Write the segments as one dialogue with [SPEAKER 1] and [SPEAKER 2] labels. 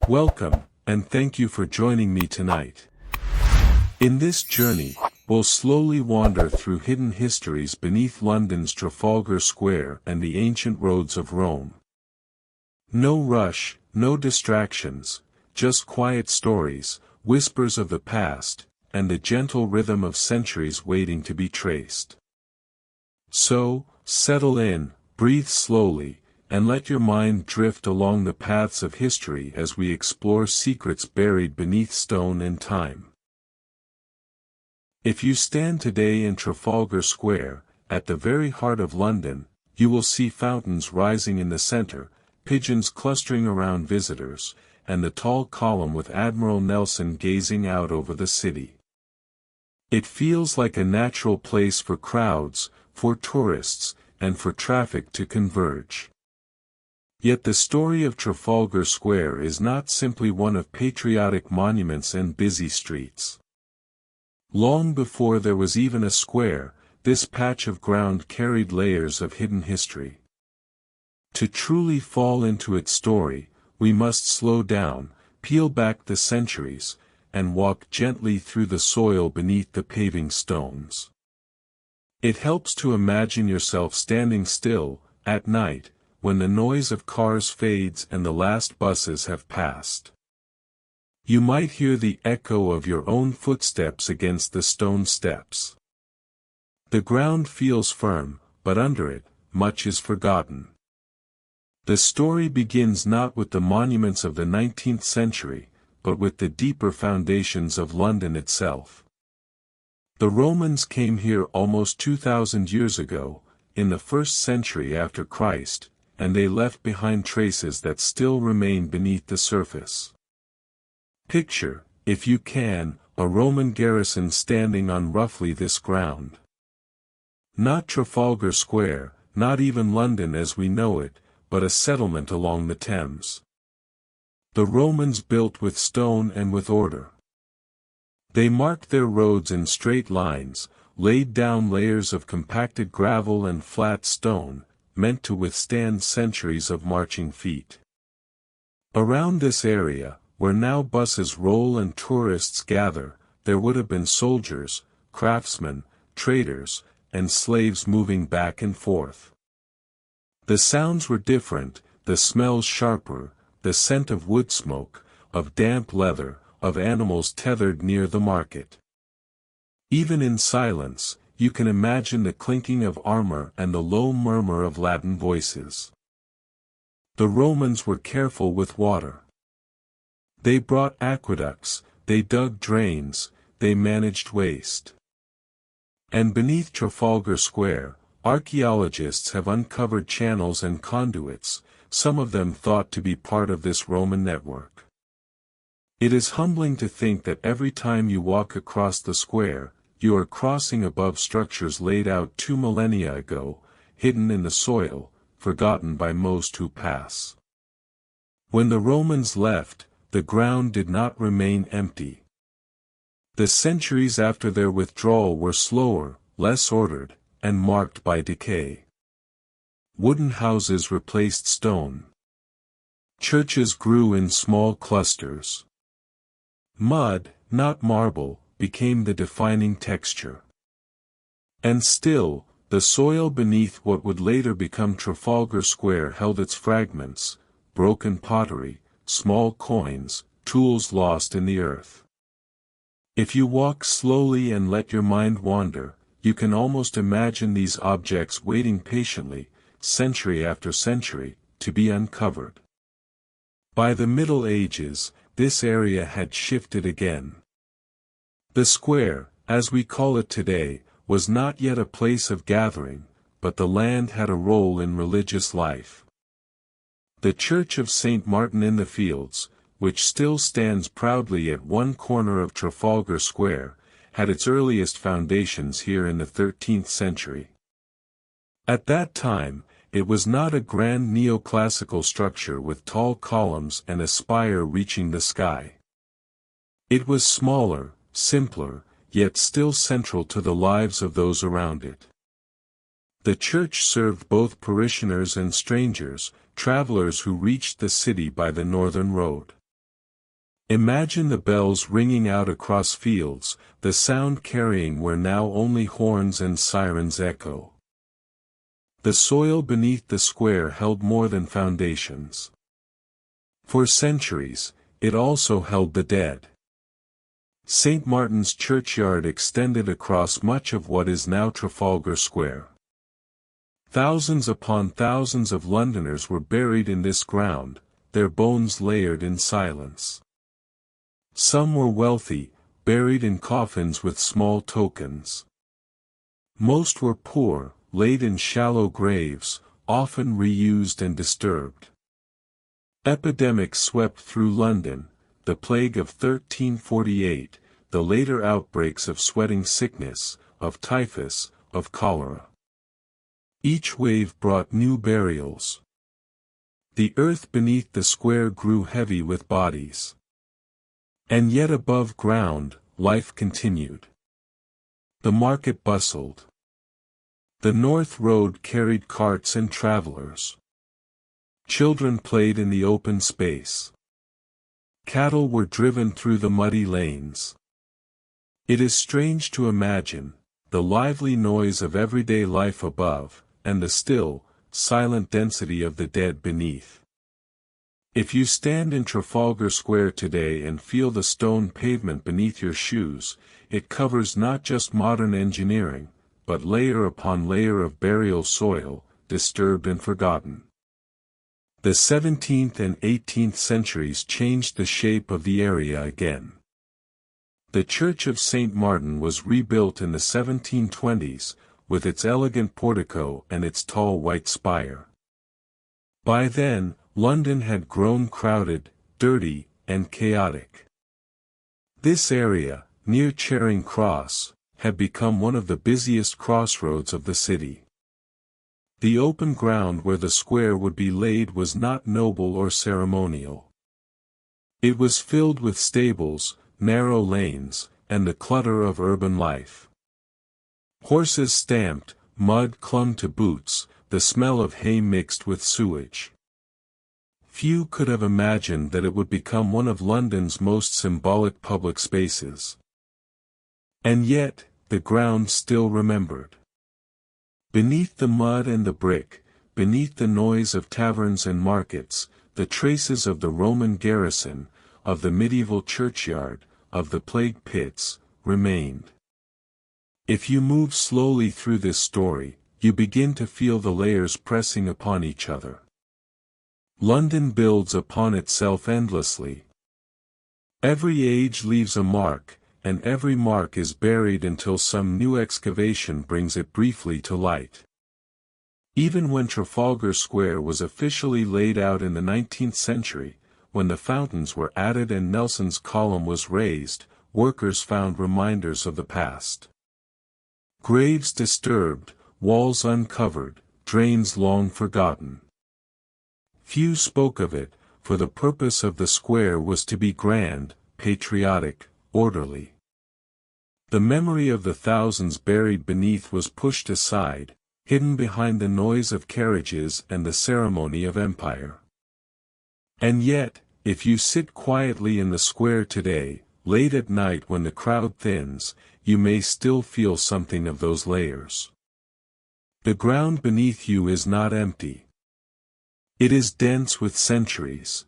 [SPEAKER 1] Welcome, and thank you for joining me tonight. In this journey, we'll slowly wander through hidden histories beneath London's Trafalgar Square and the ancient roads of Rome. No rush, no distractions, just quiet stories, whispers of the past, and the gentle rhythm of centuries waiting to be traced. So, settle in, breathe slowly, and let your mind drift along the paths of history as we explore secrets buried beneath stone and time. If you stand today in Trafalgar Square, at the very heart of London, you will see fountains rising in the center, pigeons clustering around visitors, and the tall column with Admiral Nelson gazing out over the city. It feels like a natural place for crowds, for tourists, and for traffic to converge. Yet the story of Trafalgar Square is not simply one of patriotic monuments and busy streets. Long before there was even a square, this patch of ground carried layers of hidden history. To truly fall into its story, we must slow down, peel back the centuries, and walk gently through the soil beneath the paving stones. It helps to imagine yourself standing still, at night, when the noise of cars fades and the last buses have passed. You might hear the echo of your own footsteps against the stone steps. The ground feels firm, but under it, much is forgotten. The story begins not with the monuments of the 19th century, but with the deeper foundations of London itself. The Romans came here almost 2,000 years ago, in the 1st century after Christ, and they left behind traces that still remain beneath the surface. Picture, if you can, a Roman garrison standing on roughly this ground. Not Trafalgar Square, not even London as we know it, but a settlement along the Thames. The Romans built with stone and with order. They marked their roads in straight lines, laid down layers of compacted gravel and flat stone, meant to withstand centuries of marching feet. Around this area, where now buses roll and tourists gather, there would have been soldiers, craftsmen, traders, and slaves moving back and forth. The sounds were different, the smells sharper, the scent of wood smoke, of damp leather, of animals tethered near the market. Even in silence, you can imagine the clinking of armor and the low murmur of Latin voices. The Romans were careful with water. They brought aqueducts, they dug drains, they managed waste. And beneath Trafalgar Square, archaeologists have uncovered channels and conduits, some of them thought to be part of this Roman network. It is humbling to think that every time you walk across the square, you are crossing above structures laid out 2 millennia ago, hidden in the soil, forgotten by most who pass. When the Romans left, the ground did not remain empty. The centuries after their withdrawal were slower, less ordered, and marked by decay. Wooden houses replaced stone. Churches grew in small clusters. Mud, not marble, became the defining texture. And still, the soil beneath what would later become Trafalgar Square held its fragments, broken pottery, small coins, tools lost in the earth. If you walk slowly and let your mind wander, you can almost imagine these objects waiting patiently, century after century, to be uncovered. By the Middle Ages, this area had shifted again. The square, as we call it today, was not yet a place of gathering, but the land had a role in religious life. The Church of St. Martin in the Fields, which still stands proudly at one corner of Trafalgar Square, had its earliest foundations here in the 13th century. At that time, it was not a grand neoclassical structure with tall columns and a spire reaching the sky. It was smaller, simpler, yet still central to the lives of those around it. The church served both parishioners and strangers, travelers who reached the city by the northern road. Imagine the bells ringing out across fields, the sound carrying where now only horns and sirens echo. The soil beneath the square held more than foundations. For centuries, it also held the dead. St. Martin's churchyard extended across much of what is now Trafalgar Square. Thousands upon thousands of Londoners were buried in this ground, their bones layered in silence. Some were wealthy, buried in coffins with small tokens. Most were poor, laid in shallow graves, often reused and disturbed. Epidemics swept through London, the plague of 1348, the later outbreaks of sweating sickness, of typhus, of cholera. Each wave brought new burials. The earth beneath the square grew heavy with bodies. And yet above ground, life continued. The market bustled. The North Road carried carts and travelers. Children played in the open space. Cattle were driven through the muddy lanes. It is strange to imagine the lively noise of everyday life above, and the still, silent density of the dead beneath. If you stand in Trafalgar Square today and feel the stone pavement beneath your shoes, it covers not just modern engineering, but layer upon layer of burial soil, disturbed and forgotten. The 17th and 18th centuries changed the shape of the area again. The Church of St. Martin was rebuilt in the 1720s, with its elegant portico and its tall white spire. By then, London had grown crowded, dirty, and chaotic. This area, near Charing Cross, had become one of the busiest crossroads of the city. The open ground where the square would be laid was not noble or ceremonial. It was filled with stables, narrow lanes, and the clutter of urban life. Horses stamped, mud clung to boots, the smell of hay mixed with sewage. Few could have imagined that it would become one of London's most symbolic public spaces. And yet, the ground still remembered. Beneath the mud and the brick, beneath the noise of taverns and markets, the traces of the Roman garrison, of the medieval churchyard, of the plague pits, remained. If you move slowly through this story, you begin to feel the layers pressing upon each other. London builds upon itself endlessly. Every age leaves a mark, and every mark is buried until some new excavation brings it briefly to light. Even when Trafalgar Square was officially laid out in the 19th century, when the fountains were added and Nelson's column was raised, workers found reminders of the past. Graves disturbed, walls uncovered, drains long forgotten. Few spoke of it, for the purpose of the square was to be grand, patriotic, orderly. The memory of the thousands buried beneath was pushed aside, hidden behind the noise of carriages and the ceremony of empire. And yet, if you sit quietly in the square today, late at night when the crowd thins, you may still feel something of those layers. The ground beneath you is not empty. It is dense with centuries.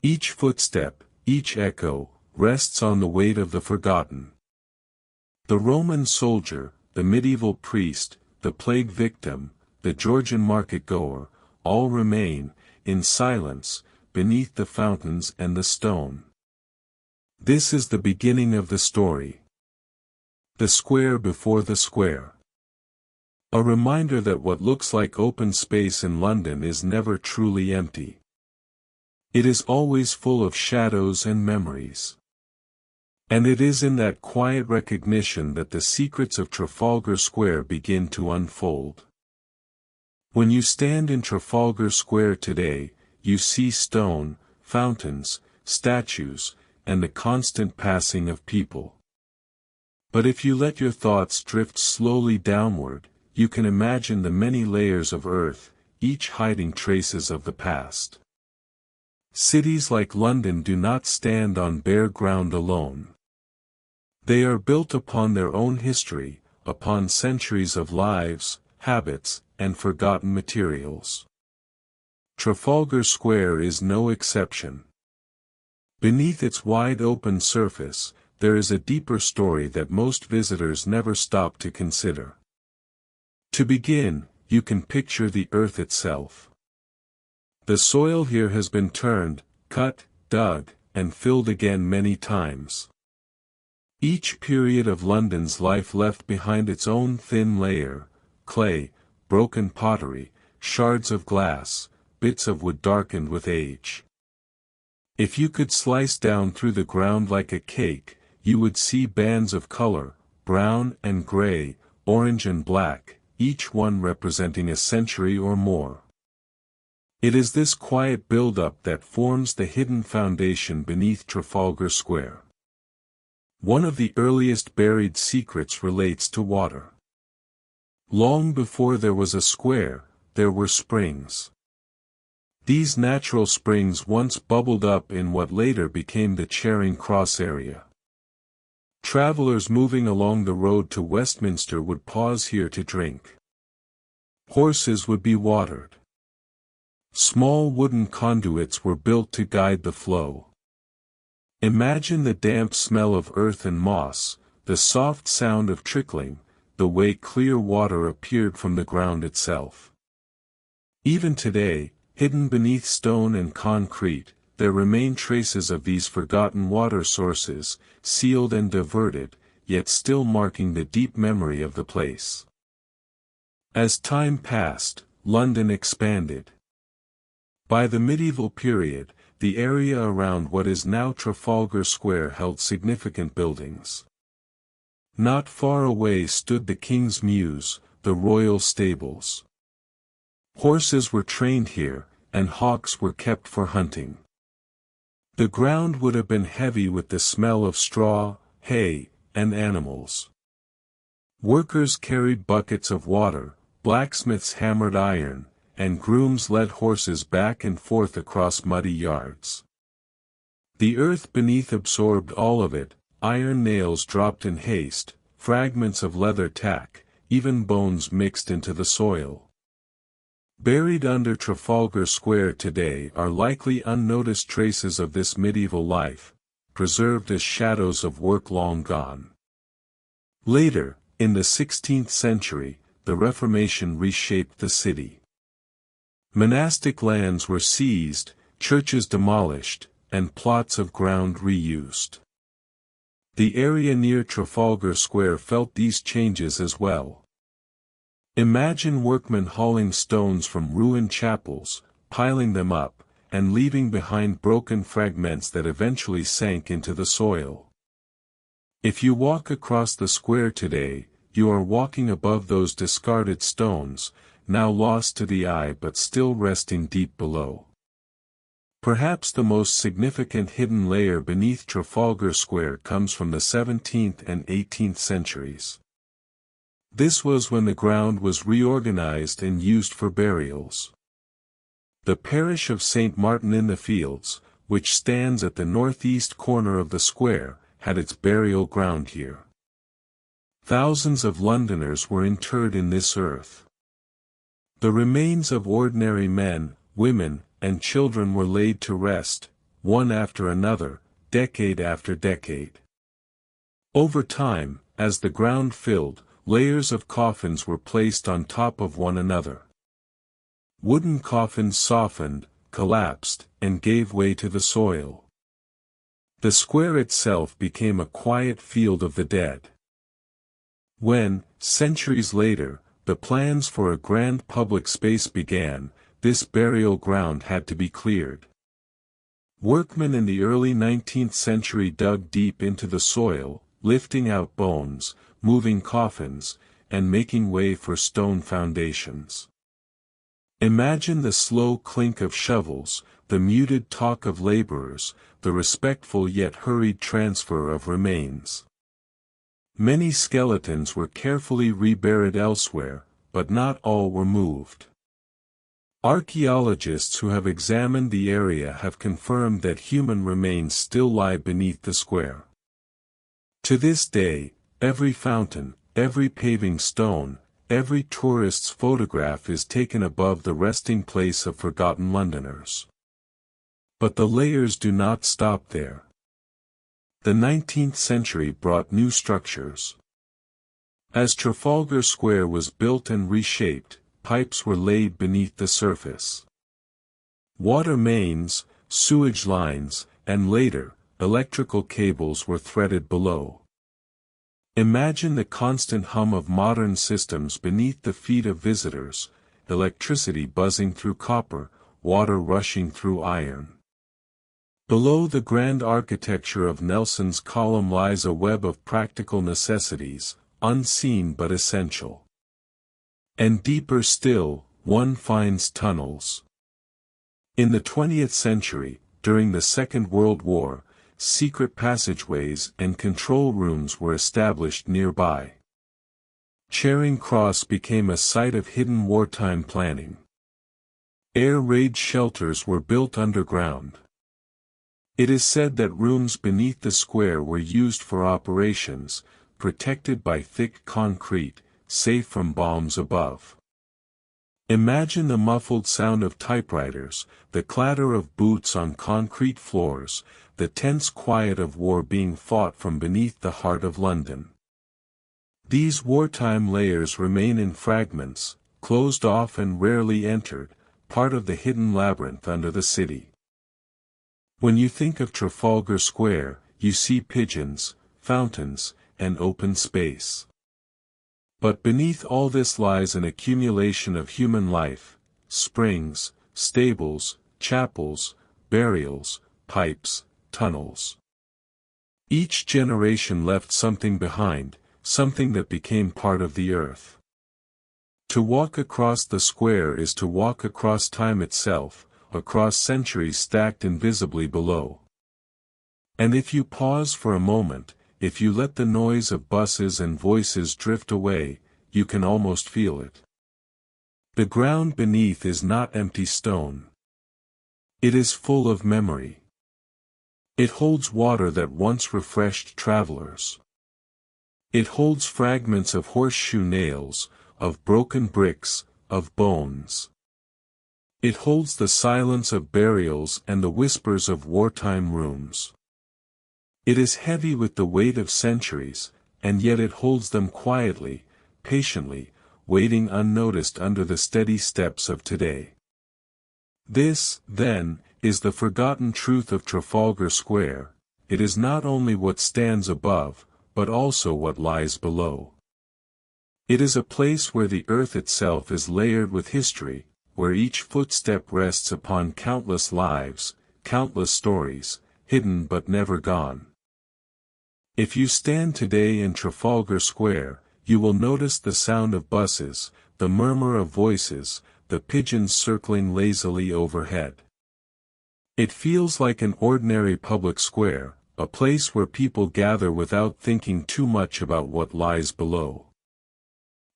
[SPEAKER 1] Each footstep, each echo, rests on the weight of the forgotten. The Roman soldier, the medieval priest, the plague victim, the Georgian market-goer, all remain, in silence, beneath the fountains and the stone. This is the beginning of the story. The square before the square. A reminder that what looks like open space in London is never truly empty. It is always full of shadows and memories. And it is in that quiet recognition that the secrets of Trafalgar Square begin to unfold. When you stand in Trafalgar Square today, you see stone, fountains, statues, and the constant passing of people. But if you let your thoughts drift slowly downward, you can imagine the many layers of earth, each hiding traces of the past. Cities like London do not stand on bare ground alone. They are built upon their own history, upon centuries of lives, habits, and forgotten materials. Trafalgar Square is no exception. Beneath its wide open surface, there is a deeper story that most visitors never stop to consider. To begin, you can picture the earth itself. The soil here has been turned, cut, dug, and filled again many times. Each period of London's life left behind its own thin layer: clay, broken pottery, shards of glass, bits of wood darkened with age. If you could slice down through the ground like a cake, you would see bands of color, brown and gray, orange and black, each one representing a century or more. It is this quiet build-up that forms the hidden foundation beneath Trafalgar Square. One of the earliest buried secrets relates to water. Long before there was a square, there were springs. These natural springs once bubbled up in what later became the Charing Cross area. Travelers moving along the road to Westminster would pause here to drink. Horses would be watered. Small wooden conduits were built to guide the flow. Imagine the damp smell of earth and moss, the soft sound of trickling, the way clear water appeared from the ground itself. Even today, hidden beneath stone and concrete, there remain traces of these forgotten water sources, sealed and diverted, yet still marking the deep memory of the place. As time passed, London expanded. By the medieval period, the area around what is now Trafalgar Square held significant buildings. Not far away stood the King's Mews, the royal stables. Horses were trained here, and hawks were kept for hunting. The ground would have been heavy with the smell of straw, hay, and animals. Workers carried buckets of water, blacksmiths hammered iron, and grooms led horses back and forth across muddy yards. The earth beneath absorbed all of it: iron nails dropped in haste, fragments of leather tack, even bones mixed into the soil. Buried under Trafalgar Square today are likely unnoticed traces of this medieval life, preserved as shadows of work long gone. Later, in the 16th century, the Reformation reshaped the city. Monastic lands were seized, churches demolished, and plots of ground reused. The area near Trafalgar Square felt these changes as well. Imagine workmen hauling stones from ruined chapels, piling them up, and leaving behind broken fragments that eventually sank into the soil. If you walk across the square today, you are walking above those discarded stones, now lost to the eye but still resting deep below. Perhaps the most significant hidden layer beneath Trafalgar Square comes from the 17th and 18th centuries. This was when the ground was reorganized and used for burials. The parish of St. Martin-in-the-Fields, which stands at the northeast corner of the square, had its burial ground here. Thousands of Londoners were interred in this earth. The remains of ordinary men, women, and children were laid to rest, one after another, decade after decade. Over time, as the ground filled, layers of coffins were placed on top of one another. Wooden coffins softened, collapsed, and gave way to the soil. The square itself became a quiet field of the dead. When, centuries later, the plans for a grand public space began, this burial ground had to be cleared. Workmen in the early 19th century dug deep into the soil, lifting out bones, moving coffins, and making way for stone foundations. Imagine the slow clink of shovels, the muted talk of laborers, the respectful yet hurried transfer of remains. Many skeletons were carefully reburied elsewhere, but not all were moved. Archaeologists who have examined the area have confirmed that human remains still lie beneath the square. To this day, every fountain, every paving stone, every tourist's photograph is taken above the resting place of forgotten Londoners. But the layers do not stop there. The 19th century brought new structures. As Trafalgar Square was built and reshaped, pipes were laid beneath the surface. Water mains, sewage lines, and later, electrical cables were threaded below. Imagine the constant hum of modern systems beneath the feet of visitors, electricity buzzing through copper, water rushing through iron. Below the grand architecture of Nelson's column lies a web of practical necessities, unseen but essential. And deeper still, one finds tunnels. In the 20th century, during the Second World War, secret passageways and control rooms were established nearby. Charing Cross became a site of hidden wartime planning. Air raid shelters were built underground. It is said that rooms beneath the square were used for operations, protected by thick concrete, safe from bombs above. Imagine the muffled sound of typewriters, the clatter of boots on concrete floors, the tense quiet of war being fought from beneath the heart of London. These wartime layers remain in fragments, closed off and rarely entered, part of the hidden labyrinth under the city. When you think of Trafalgar Square, you see pigeons, fountains, and open space. But beneath all this lies an accumulation of human life, springs, stables, chapels, burials, pipes, tunnels. Each generation left something behind, something that became part of the earth. To walk across the square is to walk across time itself, across centuries stacked invisibly below. And if you pause for a moment, if you let the noise of buses and voices drift away, you can almost feel it. The ground beneath is not empty stone. It is full of memory. It holds water that once refreshed travelers. It holds fragments of horseshoe nails, of broken bricks, of bones. It holds the silence of burials and the whispers of wartime rooms. It is heavy with the weight of centuries, and yet it holds them quietly, patiently, waiting unnoticed under the steady steps of today. This, then, is the forgotten truth of Trafalgar Square. It is not only what stands above, but also what lies below. It is a place where the earth itself is layered with history, where each footstep rests upon countless lives, countless stories, hidden but never gone. If you stand today in Trafalgar Square, you will notice the sound of buses, the murmur of voices, the pigeons circling lazily overhead. It feels like an ordinary public square, a place where people gather without thinking too much about what lies below.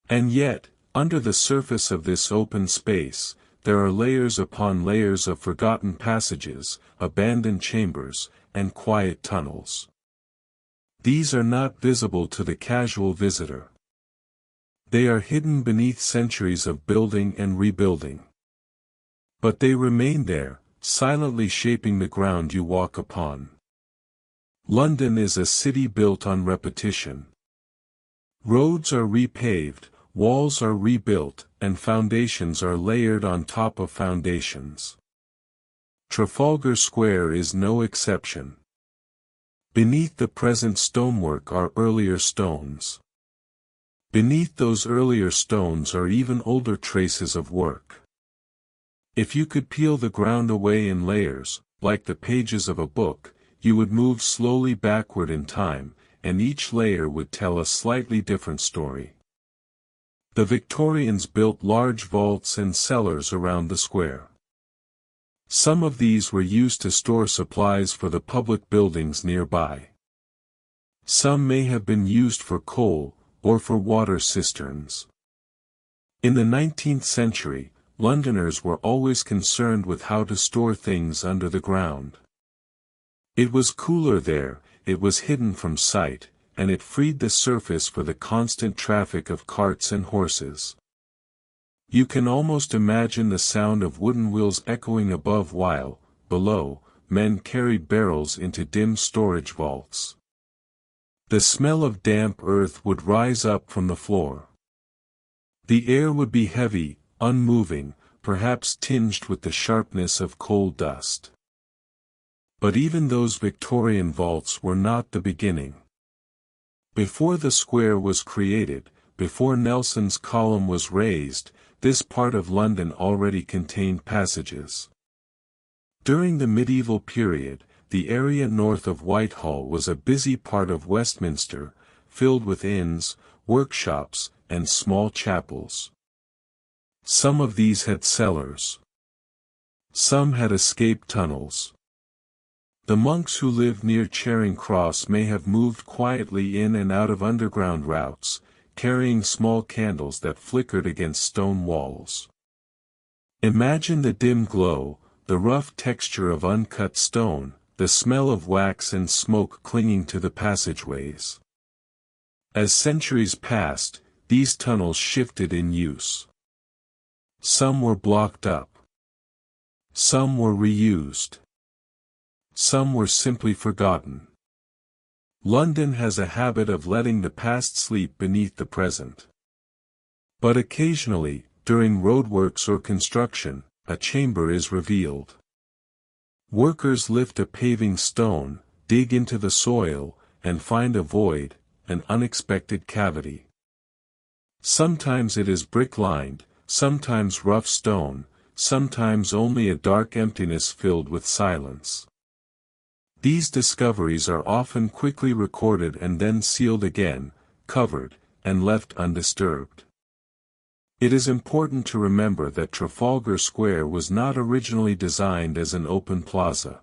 [SPEAKER 1] And yet, under the surface of this open space, there are layers upon layers of forgotten passages, abandoned chambers, and quiet tunnels. These are not visible to the casual visitor. They are hidden beneath centuries of building and rebuilding. But they remain there, silently shaping the ground you walk upon. London is a city built on repetition. Roads are repaved, walls are rebuilt, and foundations are layered on top of foundations. Trafalgar Square is no exception. Beneath the present stonework are earlier stones. Beneath those earlier stones are even older traces of work. If you could peel the ground away in layers, like the pages of a book, you would move slowly backward in time, and each layer would tell a slightly different story. The Victorians built large vaults and cellars around the square. Some of these were used to store supplies for the public buildings nearby. Some may have been used for coal, or for water cisterns. In the 19th century, Londoners were always concerned with how to store things under the ground. It was cooler there, it was hidden from sight, and it freed the surface for the constant traffic of carts and horses. You can almost imagine the sound of wooden wheels echoing above while, below, men carried barrels into dim storage vaults. The smell of damp earth would rise up from the floor. The air would be heavy, unmoving, perhaps tinged with the sharpness of coal dust. But even those Victorian vaults were not the beginning. Before the square was created, before Nelson's column was raised, this part of London already contained passages. During the medieval period, the area north of Whitehall was a busy part of Westminster, filled with inns, workshops, and small chapels. Some of these had cellars. Some had escape tunnels. The monks who lived near Charing Cross may have moved quietly in and out of underground routes, carrying small candles that flickered against stone walls. Imagine the dim glow, the rough texture of uncut stone, the smell of wax and smoke clinging to the passageways. As centuries passed, these tunnels shifted in use. Some were blocked up. Some were reused. Some were simply forgotten. London has a habit of letting the past sleep beneath the present. But occasionally, during roadworks or construction, a chamber is revealed. Workers lift a paving stone, dig into the soil, and find a void, an unexpected cavity. Sometimes it is brick-lined, sometimes rough stone, sometimes only a dark emptiness filled with silence. These discoveries are often quickly recorded and then sealed again, covered, and left undisturbed. It is important to remember that Trafalgar Square was not originally designed as an open plaza.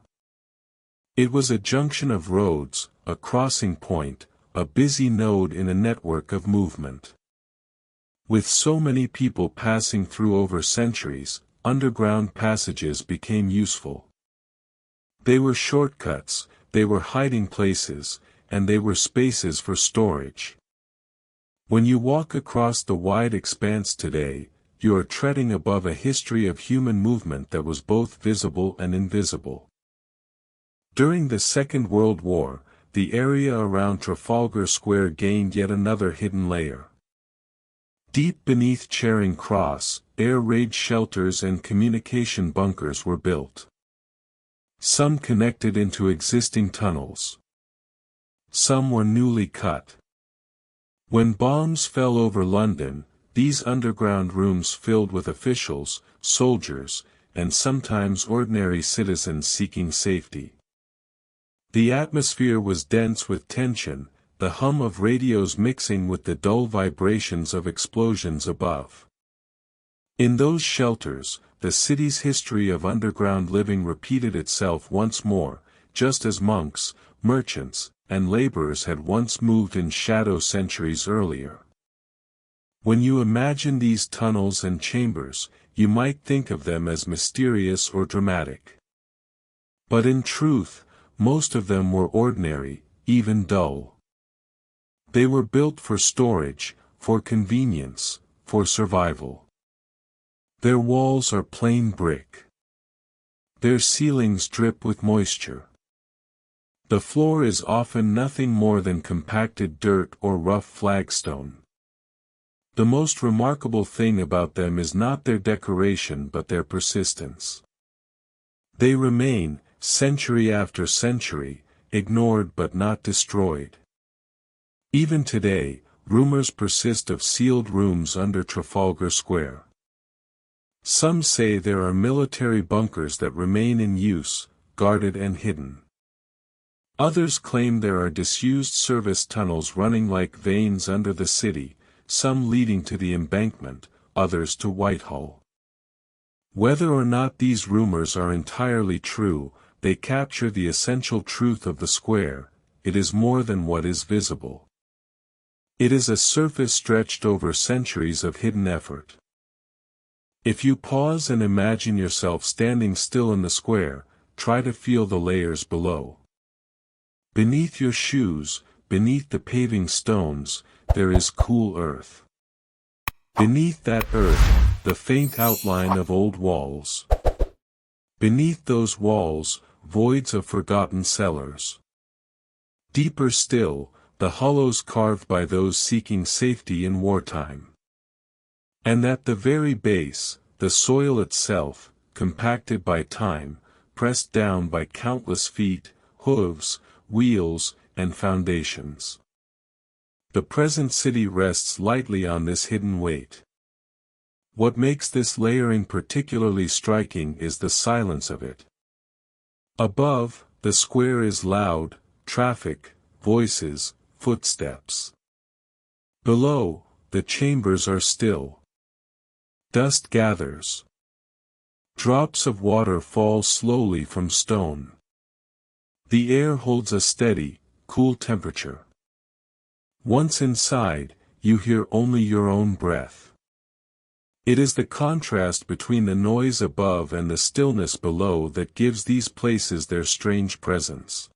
[SPEAKER 1] It was a junction of roads, a crossing point, a busy node in a network of movement. With so many people passing through over centuries, underground passages became useful. They were shortcuts, they were hiding places, and they were spaces for storage. When you walk across the wide expanse today, you are treading above a history of human movement that was both visible and invisible. During the Second World War, the area around Trafalgar Square gained yet another hidden layer. Deep beneath Charing Cross, air raid shelters and communication bunkers were built. Some connected into existing tunnels. Some were newly cut. When bombs fell over London, these underground rooms filled with officials, soldiers, and sometimes ordinary citizens seeking safety. The atmosphere was dense with tension, the hum of radios mixing with the dull vibrations of explosions above. In those shelters, the city's history of underground living repeated itself once more, just as monks, merchants, and laborers had once moved in shadow centuries earlier. When you imagine these tunnels and chambers, you might think of them as mysterious or dramatic. But in truth, most of them were ordinary, even dull. They were built for storage, for convenience, for survival. Their walls are plain brick. Their ceilings drip with moisture. The floor is often nothing more than compacted dirt or rough flagstone. The most remarkable thing about them is not their decoration but their persistence. They remain, century after century, ignored but not destroyed. Even today, rumors persist of sealed rooms under Trafalgar Square. Some say there are military bunkers that remain in use, guarded and hidden. Others claim there are disused service tunnels running like veins under the city, some leading to the Embankment, others to Whitehall. Whether or not these rumors are entirely true, they capture the essential truth of the square: it is more than what is visible. It is a surface stretched over centuries of hidden effort. If you pause and imagine yourself standing still in the square, try to feel the layers below. Beneath your shoes, beneath the paving stones, there is cool earth. Beneath that earth, the faint outline of old walls. Beneath those walls, voids of forgotten cellars. Deeper still, the hollows carved by those seeking safety in wartime. And at the very base, the soil itself, compacted by time, pressed down by countless feet, hooves, wheels, and foundations. The present city rests lightly on this hidden weight. What makes this layering particularly striking is the silence of it. Above, the square is loud, traffic, voices, footsteps. Below, the chambers are still. Dust gathers. Drops of water fall slowly from stone. The air holds a steady, cool temperature. Once inside, you hear only your own breath. It is the contrast between the noise above and the stillness below that gives these places their strange presence.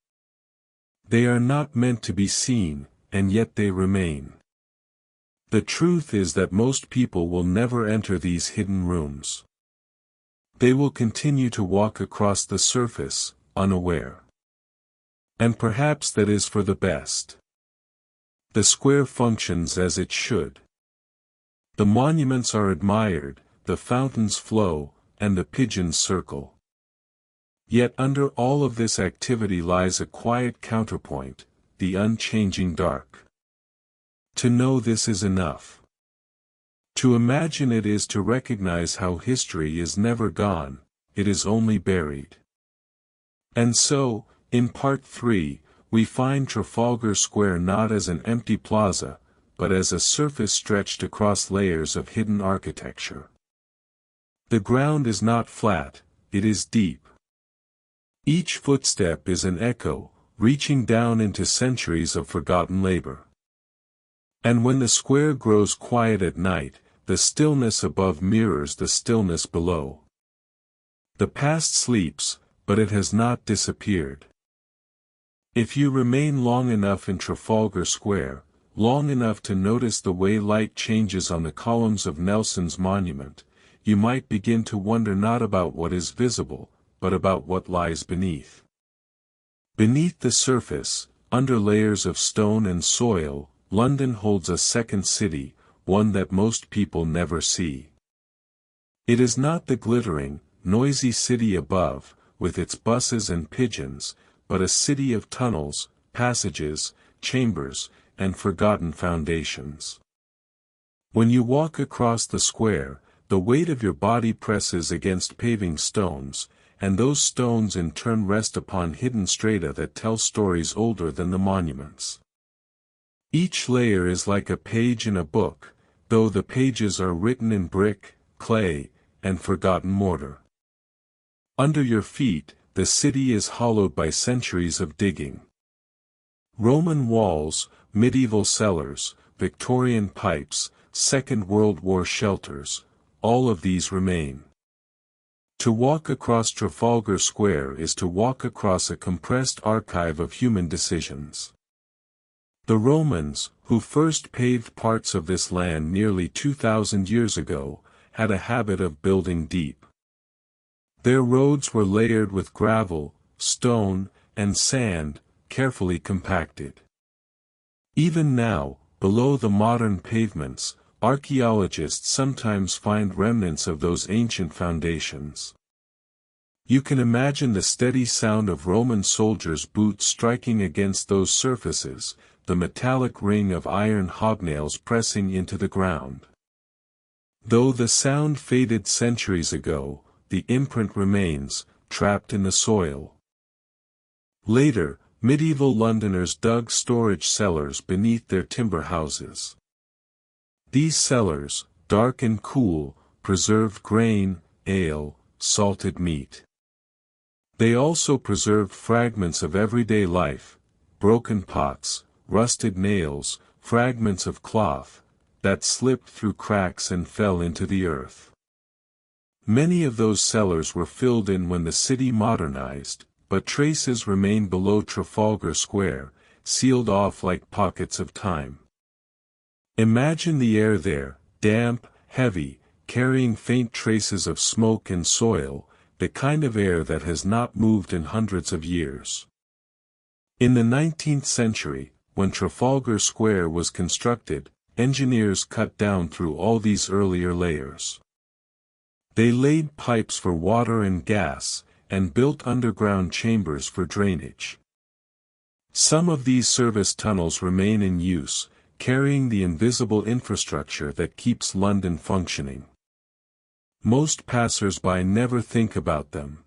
[SPEAKER 1] They are not meant to be seen, and yet they remain. The truth is that most people will never enter these hidden rooms. They will continue to walk across the surface, unaware. And perhaps that is for the best. The square functions as it should. The monuments are admired, the fountains flow, and the pigeons circle. Yet under all of this activity lies a quiet counterpoint, the unchanging dark. To know this is enough. To imagine it is to recognize how history is never gone, it is only buried. And so, in Part 3, we find Trafalgar Square not as an empty plaza, but as a surface stretched across layers of hidden architecture. The ground is not flat, it is deep. Each footstep is an echo, reaching down into centuries of forgotten labor. And when the square grows quiet at night, the stillness above mirrors the stillness below. The past sleeps, but it has not disappeared. If you remain long enough in Trafalgar Square, long enough to notice the way light changes on the columns of Nelson's monument, you might begin to wonder not about what is visible, but about what lies beneath. Beneath the surface, under layers of stone and soil, London holds a second city, one that most people never see. It is not the glittering, noisy city above, with its buses and pigeons, but a city of tunnels, passages, chambers, and forgotten foundations. When you walk across the square, the weight of your body presses against paving stones, and those stones in turn rest upon hidden strata that tell stories older than the monuments. Each layer is like a page in a book, though the pages are written in brick, clay, and forgotten mortar. Under your feet, the city is hollowed by centuries of digging. Roman walls, medieval cellars, Victorian pipes, Second World War shelters, all of these remain. To walk across Trafalgar Square is to walk across a compressed archive of human decisions. The Romans, who first paved parts of this land nearly 2,000 years ago, had a habit of building deep. Their roads were layered with gravel, stone, and sand, carefully compacted. Even now, below the modern pavements, archaeologists sometimes find remnants of those ancient foundations. You can imagine the steady sound of Roman soldiers' boots striking against those surfaces, the metallic ring of iron hobnails pressing into the ground. Though the sound faded centuries ago, the imprint remains, trapped in the soil. Later, medieval Londoners dug storage cellars beneath their timber houses. These cellars, dark and cool, preserved grain, ale, salted meat. They also preserved fragments of everyday life, broken pots, rusted nails, fragments of cloth, that slipped through cracks and fell into the earth. Many of those cellars were filled in when the city modernized, but traces remain below Trafalgar Square, sealed off like pockets of time. Imagine the air there, damp, heavy, carrying faint traces of smoke and soil, the kind of air that has not moved in hundreds of years. In the 19th century, when Trafalgar Square was constructed, engineers cut down through all these earlier layers. They laid pipes for water and gas, and built underground chambers for drainage. Some of these service tunnels remain in use, carrying the invisible infrastructure that keeps London functioning. Most passers-by never think about them.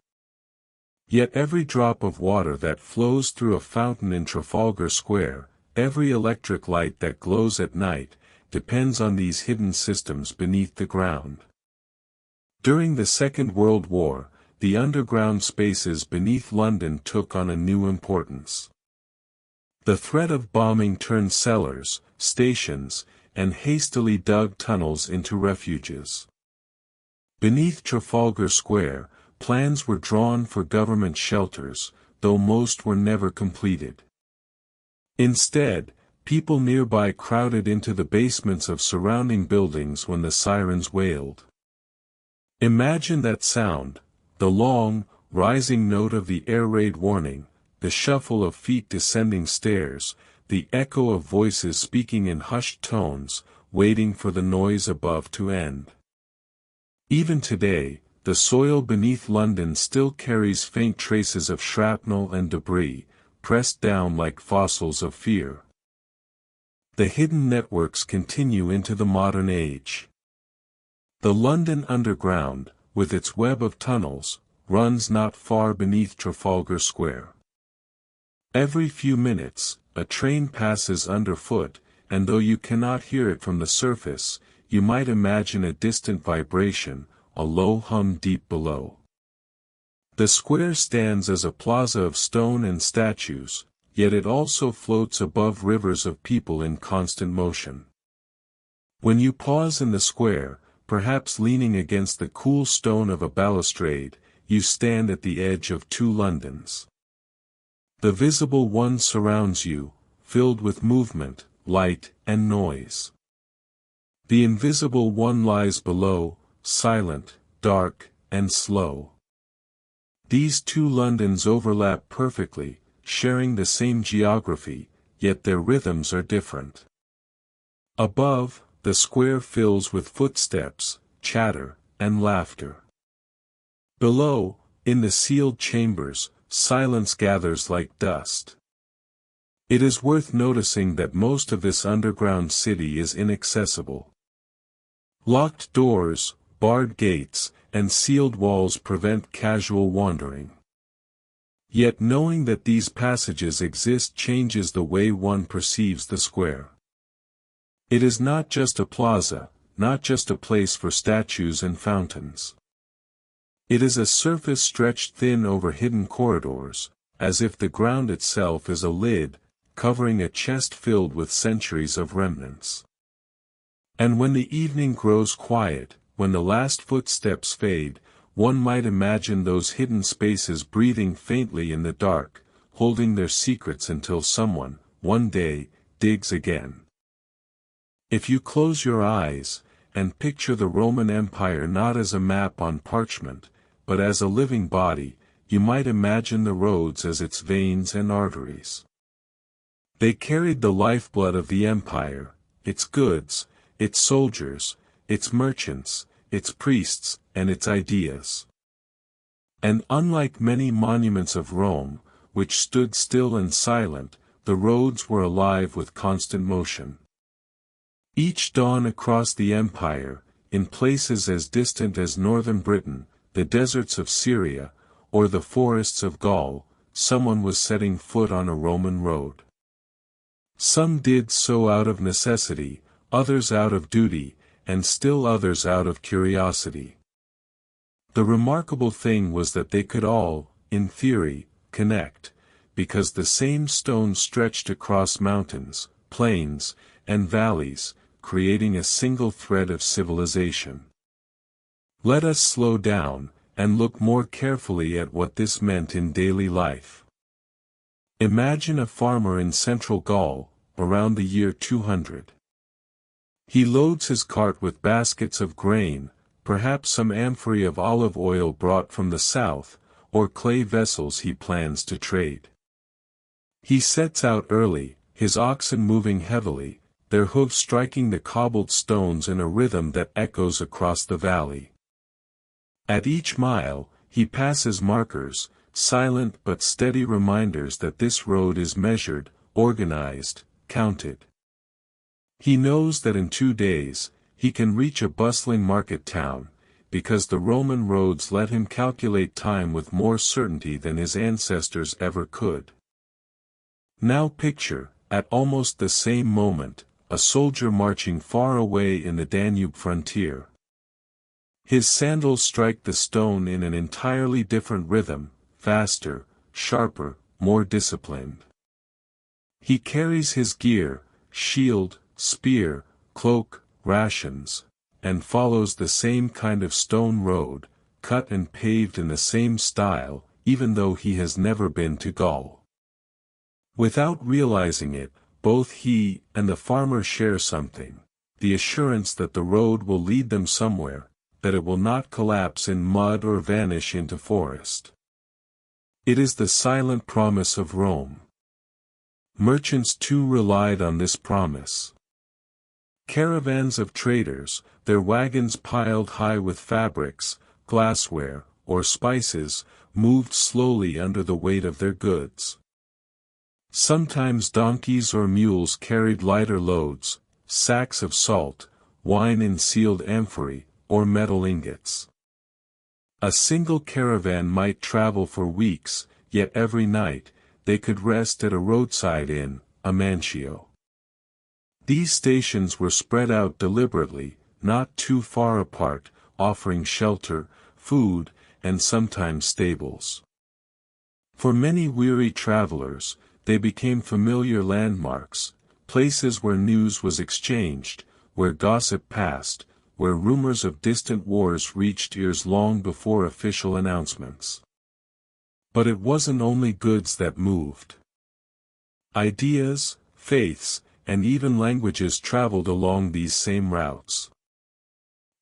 [SPEAKER 1] Yet every drop of water that flows through a fountain in Trafalgar Square, every electric light that glows at night, depends on these hidden systems beneath the ground. During the Second World War, the underground spaces beneath London took on a new importance. The threat of bombing turned cellars, stations, and hastily dug tunnels into refuges. Beneath Trafalgar Square, plans were drawn for government shelters, though most were never completed. Instead, people nearby crowded into the basements of surrounding buildings when the sirens wailed. Imagine that sound, the long, rising note of the air raid warning, the shuffle of feet descending stairs, the echo of voices speaking in hushed tones, waiting for the noise above to end. Even today, the soil beneath London still carries faint traces of shrapnel and debris, pressed down like fossils of fear. The hidden networks continue into the modern age. The London Underground, with its web of tunnels, runs not far beneath Trafalgar Square. Every few minutes, a train passes underfoot, and though you cannot hear it from the surface, you might imagine a distant vibration, a low hum deep below. The square stands as a plaza of stone and statues, yet it also floats above rivers of people in constant motion. When you pause in the square, perhaps leaning against the cool stone of a balustrade, you stand at the edge of two Londons. The visible one surrounds you, filled with movement, light, and noise. The invisible one lies below, silent, dark, and slow. These two Londons overlap perfectly, sharing the same geography, yet their rhythms are different. Above, the square fills with footsteps, chatter, and laughter. Below, in the sealed chambers, silence gathers like dust. It is worth noticing that most of this underground city is inaccessible. Locked doors, barred gates, and sealed walls prevent casual wandering. Yet knowing that these passages exist changes the way one perceives the square. It is not just a plaza, not just a place for statues and fountains. It is a surface stretched thin over hidden corridors, as if the ground itself is a lid, covering a chest filled with centuries of remnants. And when the evening grows quiet, when the last footsteps fade, one might imagine those hidden spaces breathing faintly in the dark, holding their secrets until someone, one day, digs again. If you close your eyes, and picture the Roman Empire not as a map on parchment, but as a living body, you might imagine the roads as its veins and arteries. They carried the lifeblood of the empire, its goods, its soldiers, its merchants, its priests, and its ideas. And unlike many monuments of Rome, which stood still and silent, the roads were alive with constant motion. Each dawn across the empire, in places as distant as northern Britain, the deserts of Syria, or the forests of Gaul, someone was setting foot on a Roman road. Some did so out of necessity, others out of duty, and still others out of curiosity. The remarkable thing was that they could all, in theory, connect, because the same stone stretched across mountains, plains, and valleys, creating a single thread of civilization. Let us slow down, and look more carefully at what this meant in daily life. Imagine a farmer in central Gaul, around the year 200. He loads his cart with baskets of grain, perhaps some amphorae of olive oil brought from the south, or clay vessels he plans to trade. He sets out early, his oxen moving heavily, their hooves striking the cobbled stones in a rhythm that echoes across the valley. At each mile, he passes markers, silent but steady reminders that this road is measured, organized, counted. He knows that in 2 days, he can reach a bustling market town, because the Roman roads let him calculate time with more certainty than his ancestors ever could. Now picture, at almost the same moment, a soldier marching far away in the Danube frontier. His sandals strike the stone in an entirely different rhythm, faster, sharper, more disciplined. He carries his gear, shield, spear, cloak, rations, and follows the same kind of stone road, cut and paved in the same style, even though he has never been to Gaul. Without realizing it, both he and the farmer share something, the assurance that the road will lead them somewhere, that it will not collapse in mud or vanish into forest. It is the silent promise of Rome. Merchants too relied on this promise. Caravans of traders, their wagons piled high with fabrics, glassware, or spices, moved slowly under the weight of their goods. Sometimes donkeys or mules carried lighter loads, sacks of salt, wine in sealed amphorae, or metal ingots. A single caravan might travel for weeks, yet every night, they could rest at a roadside inn, a mancio. These stations were spread out deliberately, not too far apart, offering shelter, food, and sometimes stables. For many weary travelers, they became familiar landmarks, places where news was exchanged, where gossip passed, where rumors of distant wars reached ears long before official announcements. But it wasn't only goods that moved. Ideas, faiths, and even languages traveled along these same routes.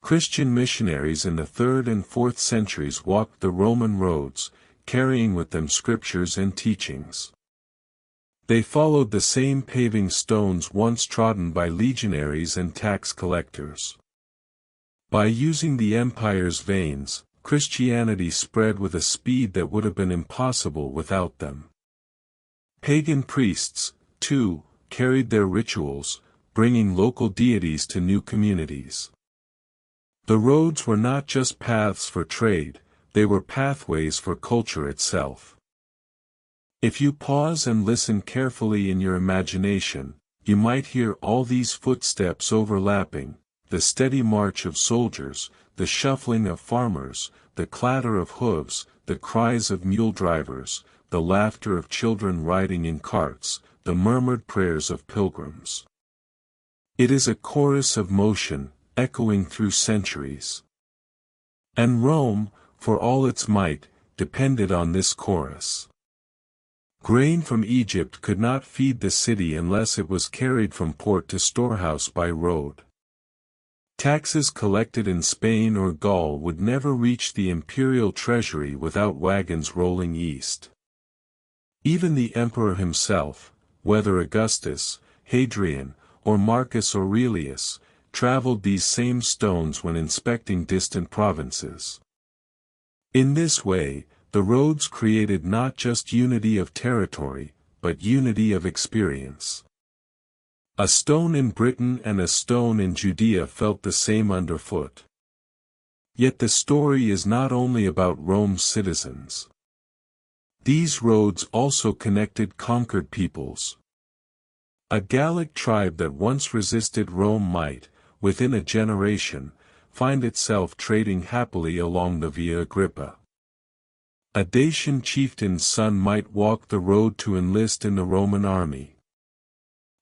[SPEAKER 1] Christian missionaries in the 3rd and 4th centuries walked the Roman roads, carrying with them scriptures and teachings. They followed the same paving stones once trodden by legionaries and tax collectors. By using the empire's veins, Christianity spread with a speed that would have been impossible without them. Pagan priests, too, carried their rituals, bringing local deities to new communities. The roads were not just paths for trade, they were pathways for culture itself. If you pause and listen carefully in your imagination, you might hear all these footsteps overlapping, the steady march of soldiers, the shuffling of farmers, the clatter of hooves, the cries of mule drivers, the laughter of children riding in carts, the murmured prayers of pilgrims. It is a chorus of motion, echoing through centuries. And Rome, for all its might, depended on this chorus. Grain from Egypt could not feed the city unless it was carried from port to storehouse by road. Taxes collected in Spain or Gaul would never reach the imperial treasury without wagons rolling east. Even the emperor himself, whether Augustus, Hadrian, or Marcus Aurelius, traveled these same stones when inspecting distant provinces. In this way, the roads created not just unity of territory, but unity of experience. A stone in Britain and a stone in Judea felt the same underfoot. Yet the story is not only about Rome's citizens. These roads also connected conquered peoples. A Gallic tribe that once resisted Rome might, within a generation, find itself trading happily along the Via Agrippa. A Dacian chieftain's son might walk the road to enlist in the Roman army.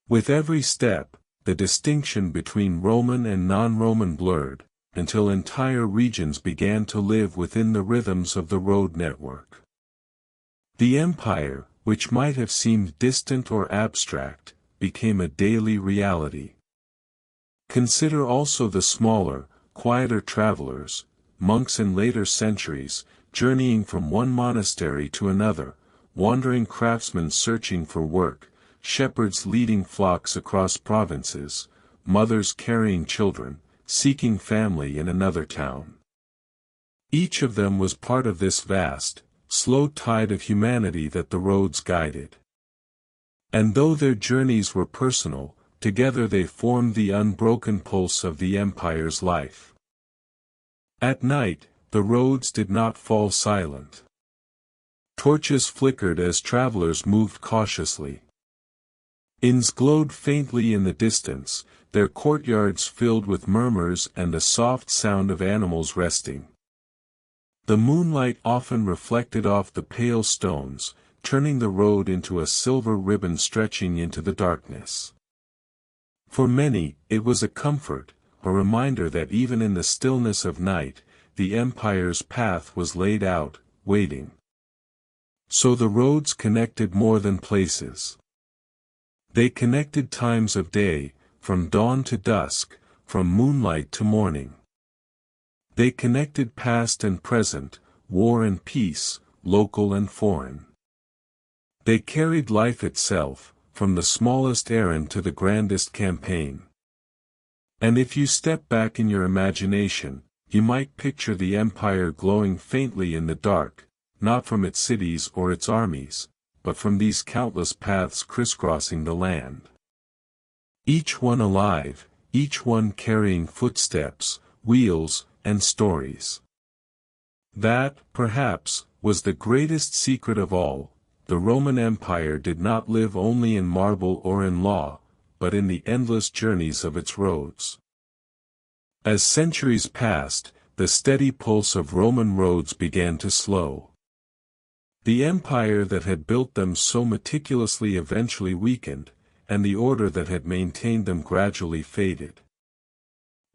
[SPEAKER 1] With every step, the distinction between Roman and non-Roman blurred, until entire regions began to live within the rhythms of the road network. The empire, which might have seemed distant or abstract, became a daily reality. Consider also the smaller, quieter travelers, monks in later centuries, journeying from one monastery to another, wandering craftsmen searching for work, shepherds leading flocks across provinces, mothers carrying children, seeking family in another town. Each of them was part of this vast, slow tide of humanity that the roads guided. And though their journeys were personal, together they formed the unbroken pulse of the empire's life. At night, the roads did not fall silent. Torches flickered as travelers moved cautiously. Inns glowed faintly in the distance, their courtyards filled with murmurs and the soft sound of animals resting. The moonlight often reflected off the pale stones, turning the road into a silver ribbon stretching into the darkness. For many, it was a comfort, a reminder that even in the stillness of night, the empire's path was laid out, waiting. So the roads connected more than places. They connected times of day, from dawn to dusk, from moonlight to morning. They connected past and present, war and peace, local and foreign. They carried life itself, from the smallest errand to the grandest campaign. And if you step back in your imagination, you might picture the empire glowing faintly in the dark, not from its cities or its armies, but from these countless paths crisscrossing the land. Each one alive, each one carrying footsteps, wheels, and stories. That, perhaps, was the greatest secret of all. The Roman Empire did not live only in marble or in law, but in the endless journeys of its roads. As centuries passed, the steady pulse of Roman roads began to slow. The empire that had built them so meticulously eventually weakened, and the order that had maintained them gradually faded.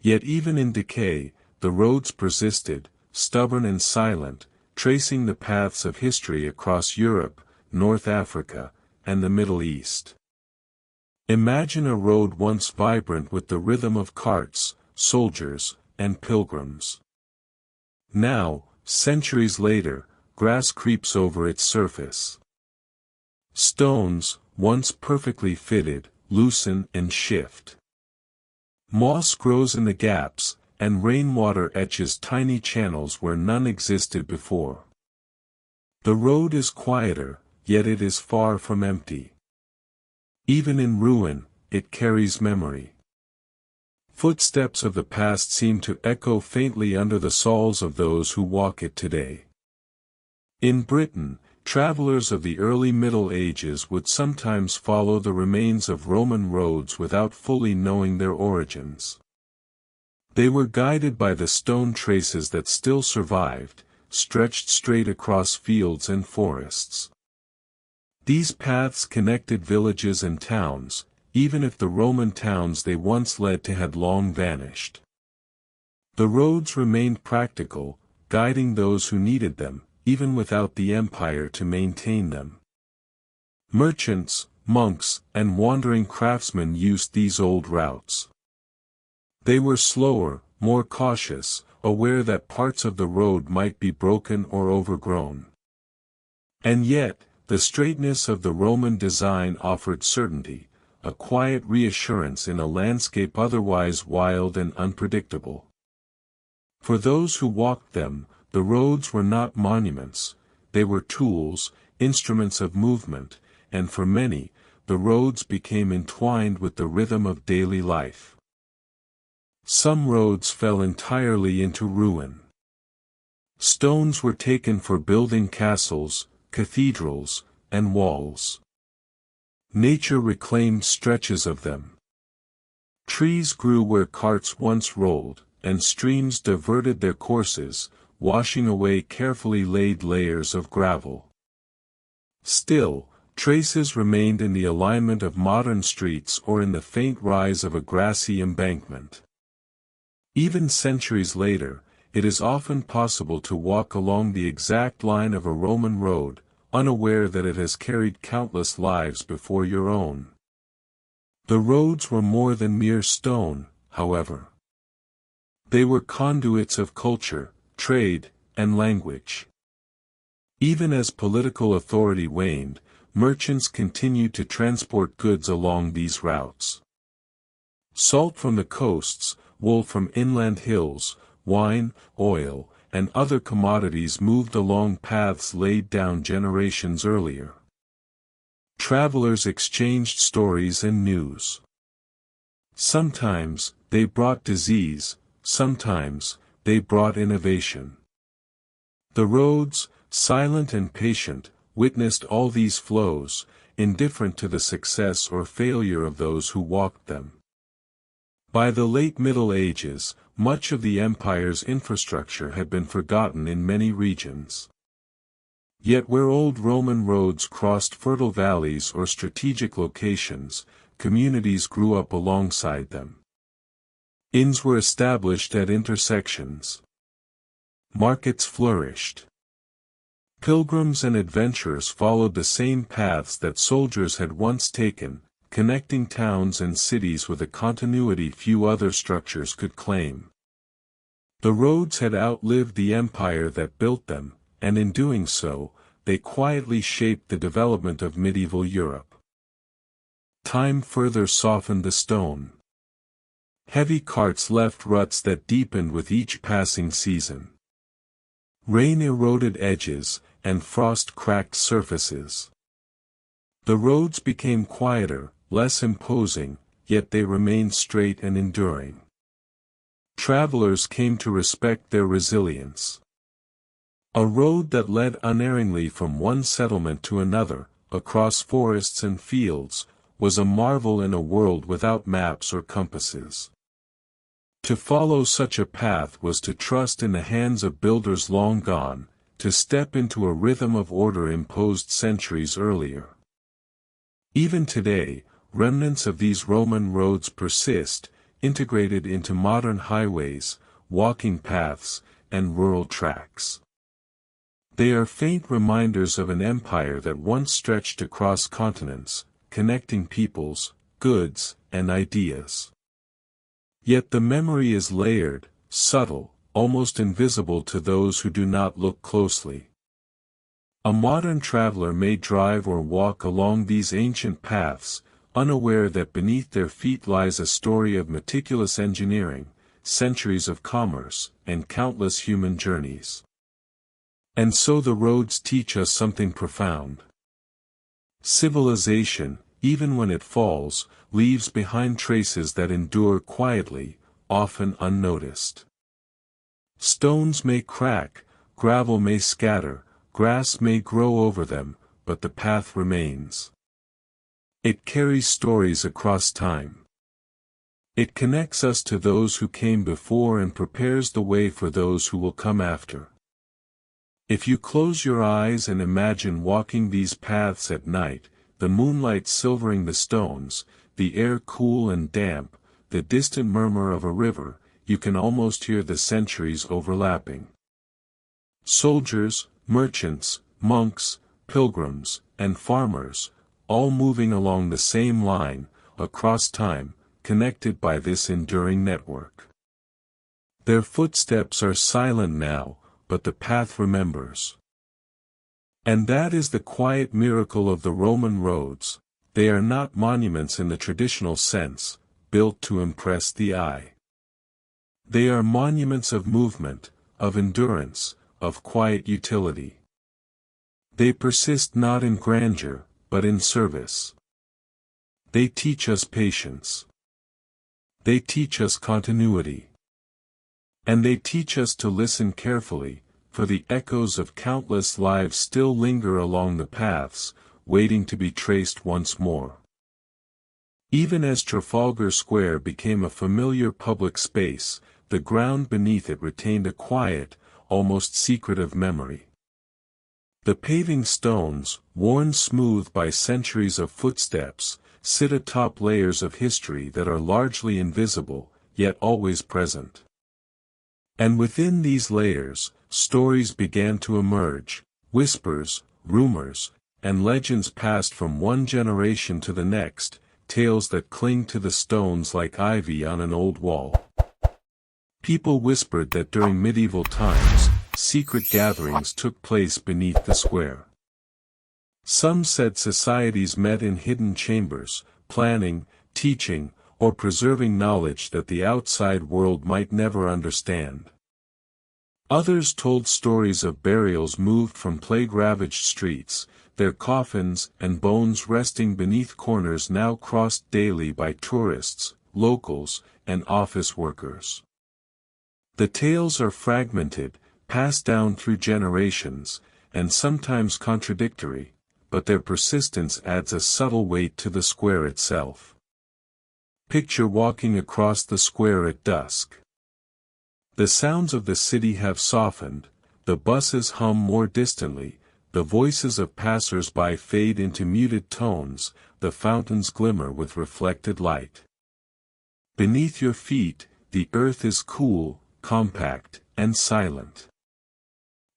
[SPEAKER 1] Yet even in decay, the roads persisted, stubborn and silent, tracing the paths of history across Europe, North Africa, and the Middle East. Imagine a road once vibrant with the rhythm of carts, soldiers, and pilgrims. Now, centuries later, grass creeps over its surface. Stones, once perfectly fitted, loosen and shift. Moss grows in the gaps, and rainwater etches tiny channels where none existed before. The road is quieter, yet it is far from empty. Even in ruin, it carries memory. Footsteps of the past seem to echo faintly under the soles of those who walk it today. In Britain, travelers of the early Middle Ages would sometimes follow the remains of Roman roads without fully knowing their origins. They were guided by the stone traces that still survived, stretched straight across fields and forests. These paths connected villages and towns, even if the Roman towns they once led to had long vanished. The roads remained practical, guiding those who needed them, even without the empire to maintain them. Merchants, monks, and wandering craftsmen used these old routes. They were slower, more cautious, aware that parts of the road might be broken or overgrown. And yet, the straightness of the Roman design offered certainty, a quiet reassurance in a landscape otherwise wild and unpredictable. For those who walked them, the roads were not monuments, they were tools, instruments of movement, and for many, the roads became entwined with the rhythm of daily life. Some roads fell entirely into ruin. Stones were taken for building castles, cathedrals, and walls. Nature reclaimed stretches of them. Trees grew where carts once rolled, and streams diverted their courses, washing away carefully laid layers of gravel. Still, traces remained in the alignment of modern streets or in the faint rise of a grassy embankment. Even centuries later, it is often possible to walk along the exact line of a Roman road, unaware that it has carried countless lives before your own. The roads were more than mere stone, however. They were conduits of culture, trade, and language. Even as political authority waned, merchants continued to transport goods along these routes. Salt from the coasts, wool from inland hills, wine, oil, and other commodities moved along paths laid down generations earlier. Travelers exchanged stories and news. Sometimes, they brought disease, sometimes, they brought innovation. The roads, silent and patient, witnessed all these flows, indifferent to the success or failure of those who walked them. By the late Middle Ages, much of the empire's infrastructure had been forgotten in many regions. Yet where old Roman roads crossed fertile valleys or strategic locations, communities grew up alongside them. Inns were established at intersections. Markets flourished. Pilgrims and adventurers followed the same paths that soldiers had once taken, connecting towns and cities with a continuity few other structures could claim. The roads had outlived the empire that built them, and in doing so, they quietly shaped the development of medieval Europe. Time further softened the stone. Heavy carts left ruts that deepened with each passing season. Rain eroded edges, and frost cracked surfaces. The roads became quieter, less imposing, yet they remained straight and enduring. Travelers came to respect their resilience. A road that led unerringly from one settlement to another, across forests and fields, was a marvel in a world without maps or compasses. To follow such a path was to trust in the hands of builders long gone, to step into a rhythm of order imposed centuries earlier. Even today, remnants of these Roman roads persist, integrated into modern highways, walking paths, and rural tracks. They are faint reminders of an empire that once stretched across continents, connecting peoples, goods, and ideas. Yet the memory is layered, subtle, almost invisible to those who do not look closely. A modern traveler may drive or walk along these ancient paths, unaware that beneath their feet lies a story of meticulous engineering, centuries of commerce, and countless human journeys. And so the roads teach us something profound. Civilization, even when it falls, leaves behind traces that endure quietly, often unnoticed. Stones may crack, gravel may scatter, grass may grow over them, but the path remains. It carries stories across time. It connects us to those who came before and prepares the way for those who will come after. If you close your eyes and imagine walking these paths at night, the moonlight silvering the stones, the air cool and damp, the distant murmur of a river, you can almost hear the centuries overlapping. Soldiers, merchants, monks, pilgrims, and farmers, all moving along the same line, across time, connected by this enduring network. Their footsteps are silent now, but the path remembers. And that is the quiet miracle of the Roman roads. They are not monuments in the traditional sense, built to impress the eye. They are monuments of movement, of endurance, of quiet utility. They persist not in grandeur, but in service. They teach us patience. They teach us continuity. And they teach us to listen carefully, for the echoes of countless lives still linger along the paths, waiting to be traced once more. Even as Trafalgar Square became a familiar public space, the ground beneath it retained a quiet, almost secretive memory. The paving stones, worn smooth by centuries of footsteps, sit atop layers of history that are largely invisible, yet always present. And within these layers, stories began to emerge, whispers, rumors, and legends passed from one generation to the next, tales that cling to the stones like ivy on an old wall. People whispered that during medieval times, secret gatherings took place beneath the square. Some said societies met in hidden chambers, planning, teaching, or preserving knowledge that the outside world might never understand. Others told stories of burials moved from plague-ravaged streets, their coffins and bones resting beneath corners now crossed daily by tourists, locals, and office workers. The tales are fragmented, passed down through generations, and sometimes contradictory, but their persistence adds a subtle weight to the square itself. Picture walking across the square at dusk. The sounds of the city have softened, the buses hum more distantly, the voices of passers-by fade into muted tones, the fountains glimmer with reflected light. Beneath your feet, the earth is cool, compact, and silent.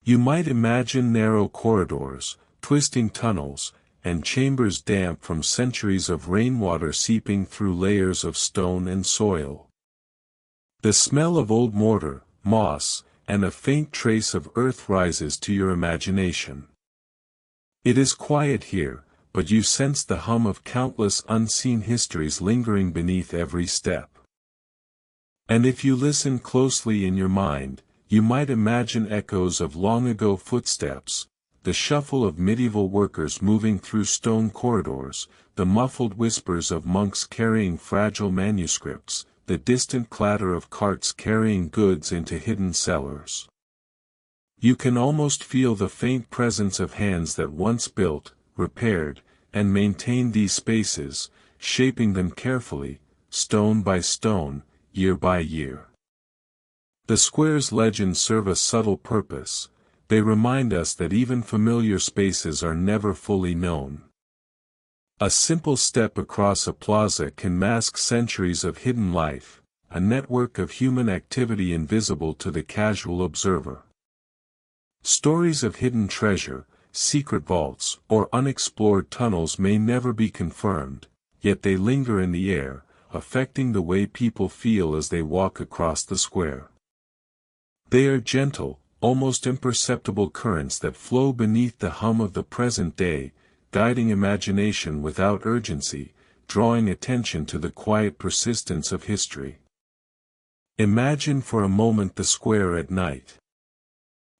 [SPEAKER 1] You might imagine narrow corridors, twisting tunnels, and chambers damp from centuries of rainwater seeping through layers of stone and soil. The smell of old mortar, moss, and a faint trace of earth rises to your imagination. It is quiet here, but you sense the hum of countless unseen histories lingering beneath every step. And if you listen closely in your mind, you might imagine echoes of long-ago footsteps, the shuffle of medieval workers moving through stone corridors, the muffled whispers of monks carrying fragile manuscripts, the distant clatter of carts carrying goods into hidden cellars. You can almost feel the faint presence of hands that once built, repaired, and maintained these spaces, shaping them carefully, stone by stone, year by year. The square's legends serve a subtle purpose. They remind us that even familiar spaces are never fully known. A simple step across a plaza can mask centuries of hidden life, a network of human activity invisible to the casual observer. Stories of hidden treasure, secret vaults, or unexplored tunnels may never be confirmed, yet they linger in the air, affecting the way people feel as they walk across the square. They are gentle, almost imperceptible currents that flow beneath the hum of the present day, guiding imagination without urgency, drawing attention to the quiet persistence of history. Imagine for a moment the square at night.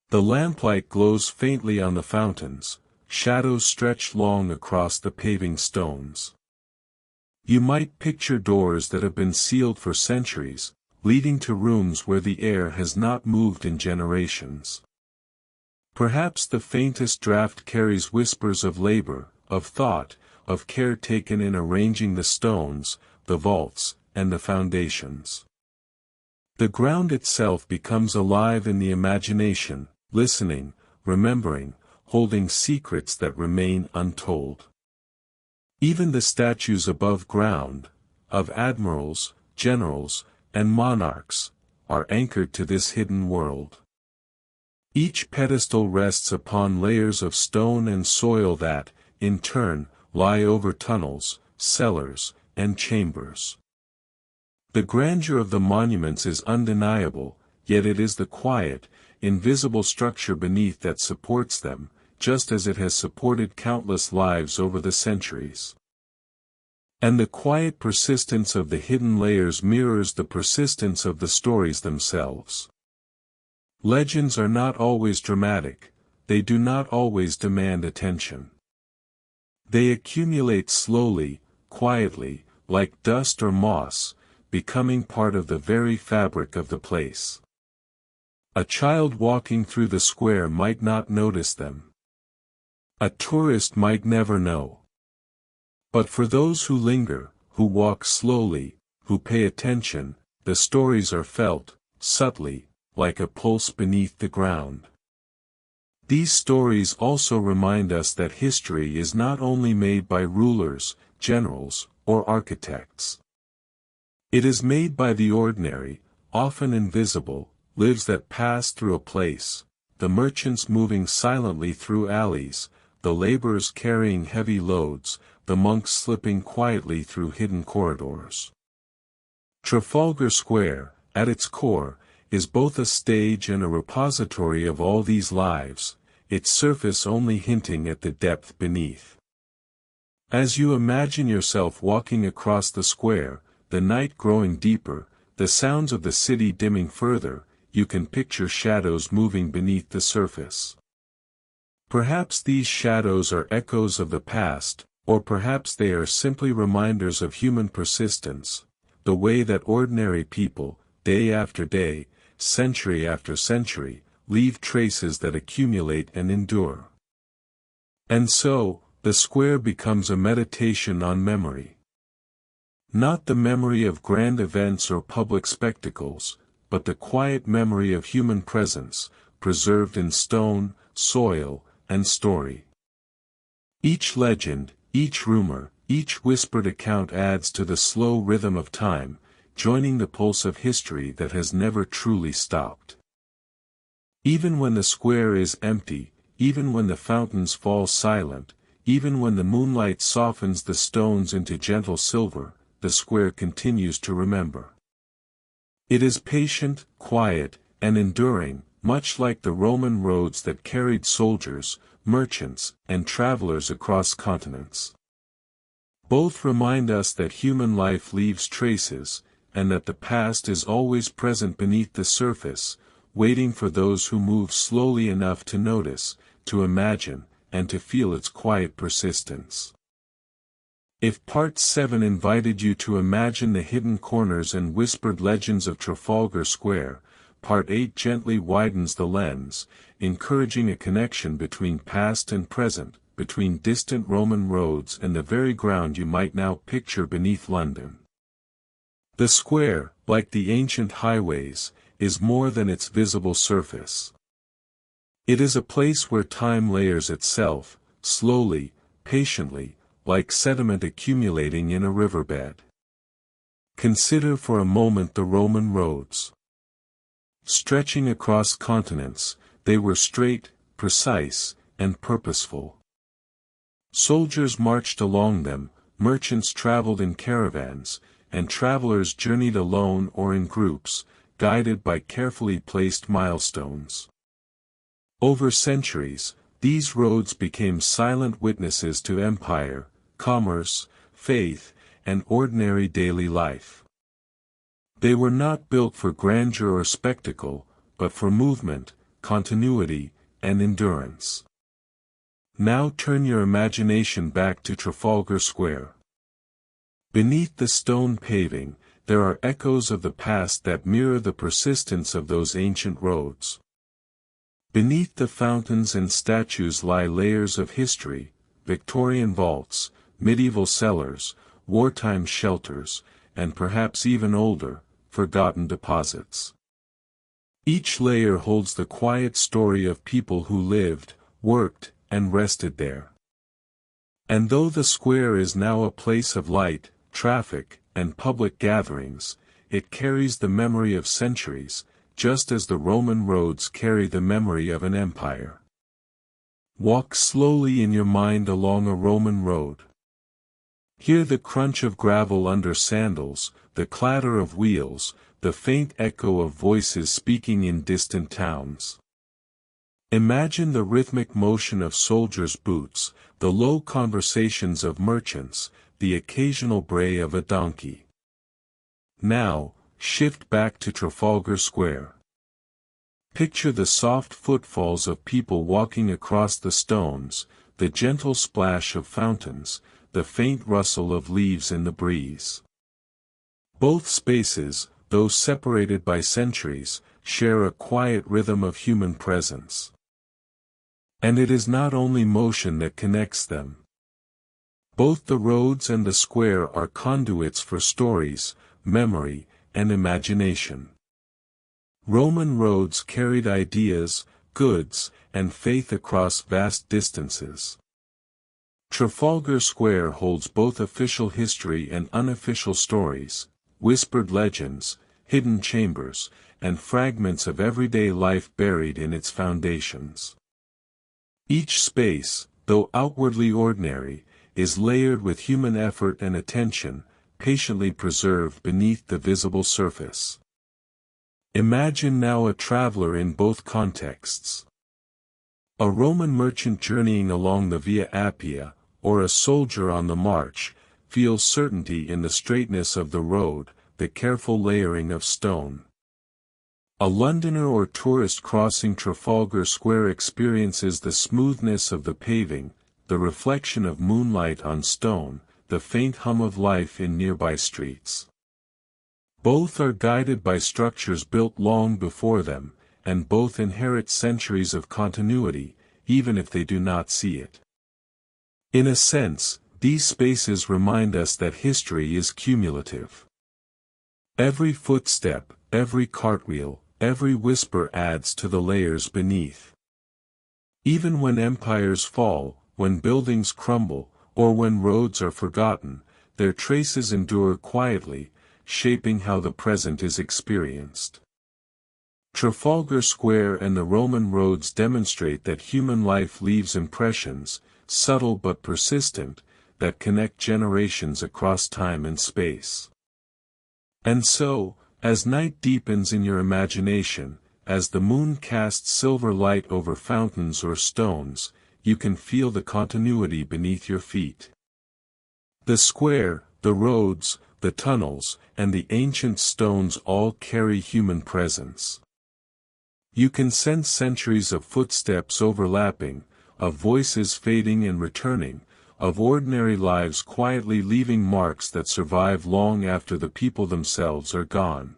[SPEAKER 1] The lamplight glows faintly on the fountains, shadows stretch long across the paving stones. You might picture doors that have been sealed for centuries, leading to rooms where the air has not moved in generations. Perhaps the faintest draft carries whispers of labor, of thought, of care taken in arranging the stones, the vaults, and the foundations. The ground itself becomes alive in the imagination, listening, remembering, holding secrets that remain untold. Even the statues above ground, of admirals, generals, and monarchs, are anchored to this hidden world. Each pedestal rests upon layers of stone and soil that, in turn, lie over tunnels, cellars, and chambers. The grandeur of the monuments is undeniable, yet it is the quiet, invisible structure beneath that supports them, just as it has supported countless lives over the centuries. And the quiet persistence of the hidden layers mirrors the persistence of the stories themselves. Legends are not always dramatic, they do not always demand attention. They accumulate slowly, quietly, like dust or moss, becoming part of the very fabric of the place. A child walking through the square might not notice them. A tourist might never know. But for those who linger, who walk slowly, who pay attention, the stories are felt, subtly, like a pulse beneath the ground. These stories also remind us that history is not only made by rulers, generals, or architects. It is made by the ordinary, often invisible, lives that pass through a place, the merchants moving silently through alleys, the laborers carrying heavy loads, the monks slipping quietly through hidden corridors. Trafalgar Square, at its core, is both a stage and a repository of all these lives, its surface only hinting at the depth beneath. As you imagine yourself walking across the square, the night growing deeper, the sounds of the city dimming further, you can picture shadows moving beneath the surface. Perhaps these shadows are echoes of the past, or perhaps they are simply reminders of human persistence, the way that ordinary people, day after day, century after century, leave traces that accumulate and endure. And so, the square becomes a meditation on memory. Not the memory of grand events or public spectacles, but the quiet memory of human presence, preserved in stone, soil, and story. Each legend, each rumor, each whispered account adds to the slow rhythm of time, joining the pulse of history that has never truly stopped. Even when the square is empty, even when the fountains fall silent, even when the moonlight softens the stones into gentle silver, the square continues to remember. It is patient, quiet, and enduring, much like the Roman roads that carried soldiers, merchants, and travelers across continents. Both remind us that human life leaves traces, and that the past is always present beneath the surface, waiting for those who move slowly enough to notice, to imagine, and to feel its quiet persistence. If Part 7 invited you to imagine the hidden corners and whispered legends of Trafalgar Square, Part 8 gently widens the lens, encouraging a connection between past and present, between distant Roman roads and the very ground you might now picture beneath London. The square, like the ancient highways, is more than its visible surface. It is a place where time layers itself, slowly, patiently, like sediment accumulating in a riverbed. Consider for a moment the Roman roads. Stretching across continents, they were straight, precise, and purposeful. Soldiers marched along them, merchants traveled in caravans, and travelers journeyed alone or in groups, guided by carefully placed milestones. Over centuries, these roads became silent witnesses to empire, commerce, faith, and ordinary daily life. They were not built for grandeur or spectacle, but for movement, continuity, and endurance. Now turn your imagination back to Trafalgar Square. Beneath the stone paving, there are echoes of the past that mirror the persistence of those ancient roads. Beneath the fountains and statues lie layers of history, Victorian vaults, medieval cellars, wartime shelters, and perhaps even older, forgotten deposits. Each layer holds the quiet story of people who lived, worked, and rested there. And though the square is now a place of light, traffic, and public gatherings, it carries the memory of centuries, just as the Roman roads carry the memory of an empire. Walk slowly in your mind along a Roman road. Hear the crunch of gravel under sandals, the clatter of wheels, the faint echo of voices speaking in distant towns. Imagine the rhythmic motion of soldiers' boots, the low conversations of merchants, the occasional bray of a donkey. Now, shift back to Trafalgar Square. Picture the soft footfalls of people walking across the stones, the gentle splash of fountains, the faint rustle of leaves in the breeze. Both spaces, though separated by centuries, share a quiet rhythm of human presence. And it is not only motion that connects them. Both the roads and the square are conduits for stories, memory, and imagination. Roman roads carried ideas, goods, and faith across vast distances. Trafalgar Square holds both official history and unofficial stories, whispered legends, hidden chambers, and fragments of everyday life buried in its foundations. Each space, though outwardly ordinary, is layered with human effort and attention, patiently preserved beneath the visible surface. Imagine now a traveler in both contexts. A Roman merchant journeying along the Via Appia, or a soldier on the march, feels certainty in the straightness of the road, the careful layering of stone. A Londoner or tourist crossing Trafalgar Square experiences the smoothness of the paving, the reflection of moonlight on stone, the faint hum of life in nearby streets. Both are guided by structures built long before them, and both inherit centuries of continuity, even if they do not see it. In a sense, these spaces remind us that history is cumulative. Every footstep, every cartwheel, every whisper adds to the layers beneath. Even when empires fall, when buildings crumble, or when roads are forgotten, their traces endure quietly, shaping how the present is experienced. Trafalgar Square and the Roman roads demonstrate that human life leaves impressions, subtle but persistent, that connect generations across time and space. And so, as night deepens in your imagination, as the moon casts silver light over fountains or stones, you can feel the continuity beneath your feet. The square, the roads, the tunnels, and the ancient stones all carry human presence. You can sense centuries of footsteps overlapping, of voices fading and returning, of ordinary lives quietly leaving marks that survive long after the people themselves are gone.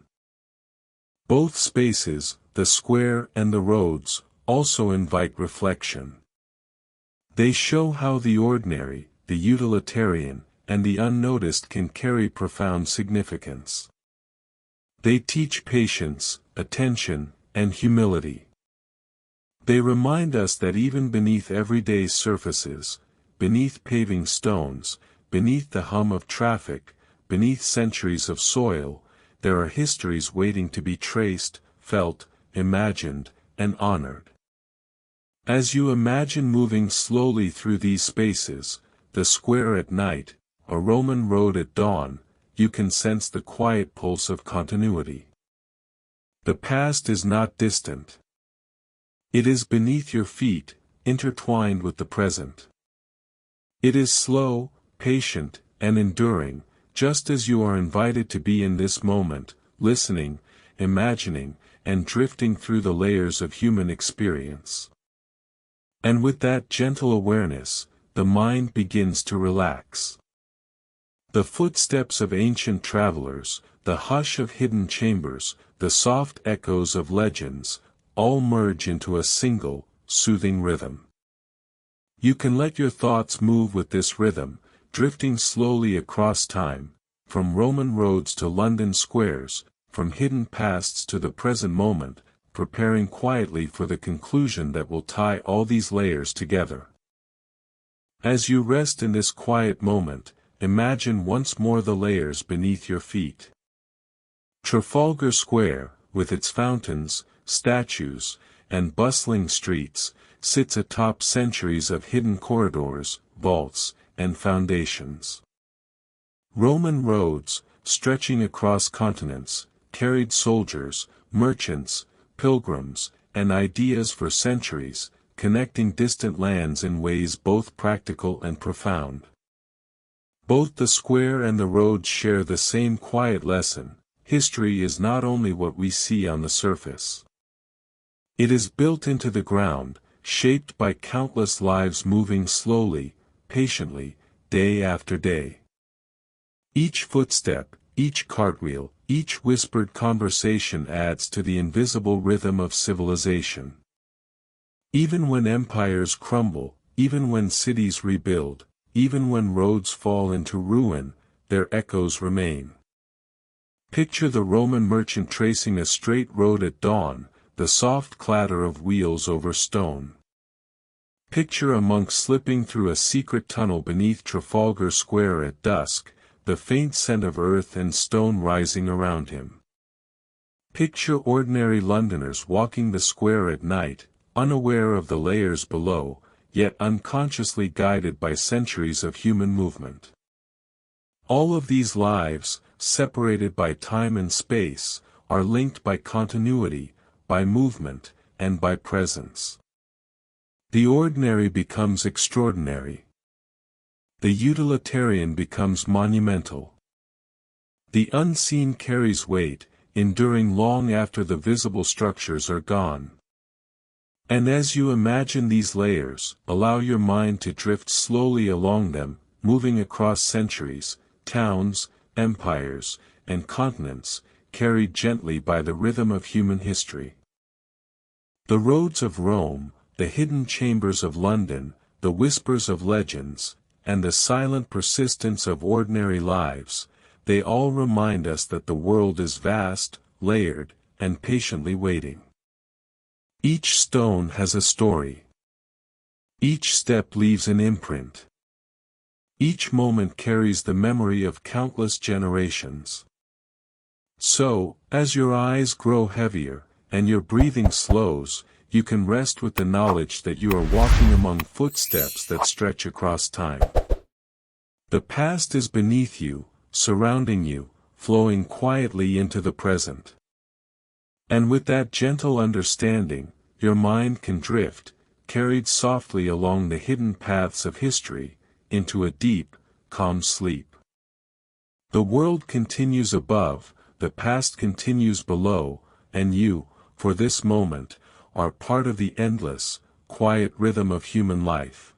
[SPEAKER 1] Both spaces, the square and the roads, also invite reflection. They show how the ordinary, the utilitarian, and the unnoticed can carry profound significance. They teach patience, attention, and humility. They remind us that even beneath everyday surfaces, beneath paving stones, beneath the hum of traffic, beneath centuries of soil, there are histories waiting to be traced, felt, imagined, and honored. As you imagine moving slowly through these spaces, the square at night, a Roman road at dawn, you can sense the quiet pulse of continuity. The past is not distant. It is beneath your feet, intertwined with the present. It is slow, patient, and enduring, just as you are invited to be in this moment, listening, imagining, and drifting through the layers of human experience. And with that gentle awareness, the mind begins to relax. The footsteps of ancient travelers, the hush of hidden chambers, the soft echoes of legends, all merge into a single, soothing rhythm. You can let your thoughts move with this rhythm, drifting slowly across time, from Roman roads to London squares, from hidden pasts to the present moment, preparing quietly for the conclusion that will tie all these layers together. As you rest in this quiet moment, imagine once more the layers beneath your feet. Trafalgar Square, with its fountains, statues, and bustling streets, sits atop centuries of hidden corridors, vaults, and foundations. Roman roads, stretching across continents, carried soldiers, merchants, pilgrims, and ideas for centuries, connecting distant lands in ways both practical and profound. Both the square and the roads share the same quiet lesson: history is not only what we see on the surface. It is built into the ground, shaped by countless lives moving slowly, patiently, day after day. Each footstep, each cartwheel, each whispered conversation adds to the invisible rhythm of civilization. Even when empires crumble, even when cities rebuild, even when roads fall into ruin, their echoes remain. Picture the Roman merchant tracing a straight road at dawn, the soft clatter of wheels over stone. Picture a monk slipping through a secret tunnel beneath Trafalgar Square at dusk, the faint scent of earth and stone rising around him. Picture ordinary Londoners walking the square at night, unaware of the layers below, yet unconsciously guided by centuries of human movement. All of these lives, separated by time and space, are linked by continuity, by movement, and by presence. The ordinary becomes extraordinary. The utilitarian becomes monumental. The unseen carries weight, enduring long after the visible structures are gone. And as you imagine these layers, allow your mind to drift slowly along them, moving across centuries, towns, empires, and continents, carried gently by the rhythm of human history. The roads of Rome, the hidden chambers of London, the whispers of legends, and the silent persistence of ordinary lives, they all remind us that the world is vast, layered, and patiently waiting. Each stone has a story. Each step leaves an imprint. Each moment carries the memory of countless generations. So, as your eyes grow heavier, and your breathing slows, you can rest with the knowledge that you are walking among footsteps that stretch across time. The past is beneath you, surrounding you, flowing quietly into the present. And with that gentle understanding, your mind can drift, carried softly along the hidden paths of history, into a deep, calm sleep. The world continues above, the past continues below, and you, for this moment, are part of the endless, quiet rhythm of human life.